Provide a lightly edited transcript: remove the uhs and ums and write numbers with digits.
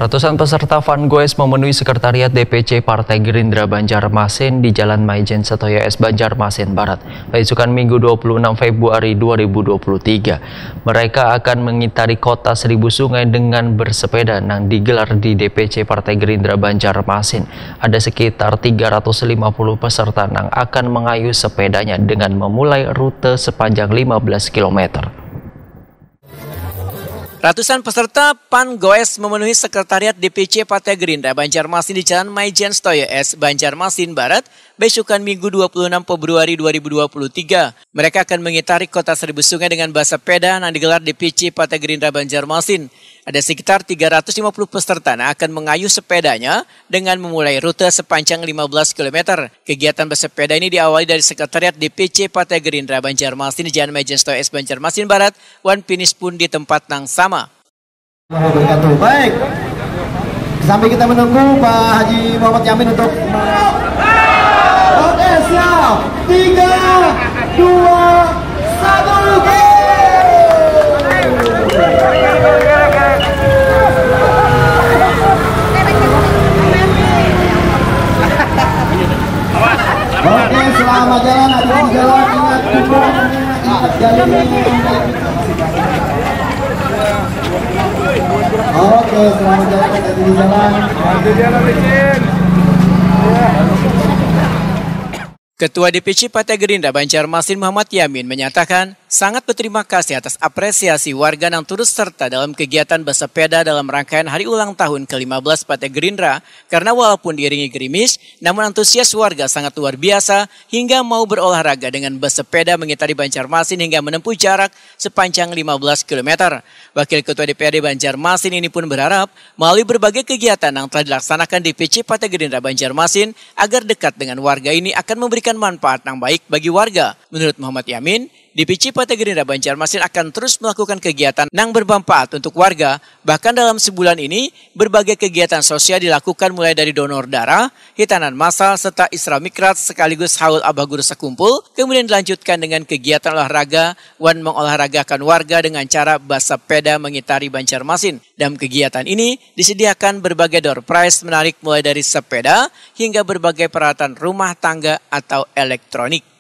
Ratusan peserta Fun Goes memenuhi sekretariat DPC Partai Gerindra Banjarmasin di Jalan Maijen Setoyo S Banjarmasin Barat, besokan Minggu 26 Februari 2023. Mereka akan mengitari kota Seribu Sungai dengan bersepeda yang digelar di DPC Partai Gerindra Banjarmasin. Ada sekitar 350 peserta yang akan mengayuh sepedanya dengan memulai rute sepanjang 15 km. Ratusan peserta Fun Goes memenuhi sekretariat DPC Partai Gerindra Banjarmasin di Jalan Maijen Setoyo S Banjarmasin Barat, besokan Minggu 26 Februari 2023. Mereka akan mengitari kota Seribu Sungai dengan bersepeda yang digelar DPC Partai Gerindra Banjarmasin. Ada sekitar 350 peserta yang akan mengayuh sepedanya dengan memulai rute sepanjang 15 km. Kegiatan bersepeda ini diawali dari sekretariat DPC Partai Gerindra Banjarmasin di Jalan Maijen Setoyo S Banjarmasin Barat, wan finish pun di tempat yang sama. Baik, sampai kita menunggu Pak Haji Muhammad Yamin untuk oke, siap, 3, 2, 1, go! Oke, selamat jalan, hati-hati jalan, ingat kumpul, ingat jalan. Oke, selamat jalan, hati-hati jalan. Ketua DPC Partai Gerindra Banjarmasin Muhammad Yamin menyatakan sangat berterima kasih atas apresiasi warga yang turut serta dalam kegiatan bersepeda dalam rangkaian hari ulang tahun ke-15 Partai Gerindra, karena walaupun diiringi gerimis, namun antusias warga sangat luar biasa hingga mau berolahraga dengan bersepeda mengitari Banjarmasin hingga menempuh jarak sepanjang 15 km. Wakil Ketua DPRD Banjarmasin ini pun berharap melalui berbagai kegiatan yang telah dilaksanakan DPC Partai Gerindra Banjarmasin agar dekat dengan warga ini akan memberikan manfaat yang baik bagi warga. Menurut Muhammad Yamin, DPC Partai Gerindra Banjarmasin akan terus melakukan kegiatan yang bermanfaat untuk warga. Bahkan dalam sebulan ini, berbagai kegiatan sosial dilakukan mulai dari donor darah, hitanan massal, serta Isra Mikraj sekaligus haul Abah Guru Sekumpul. Kemudian dilanjutkan dengan kegiatan olahraga, wan mengolahragakan warga dengan cara bersepeda mengitari Banjarmasin. Dalam kegiatan ini disediakan berbagai door prize menarik mulai dari sepeda hingga berbagai peralatan rumah tangga atau elektronik.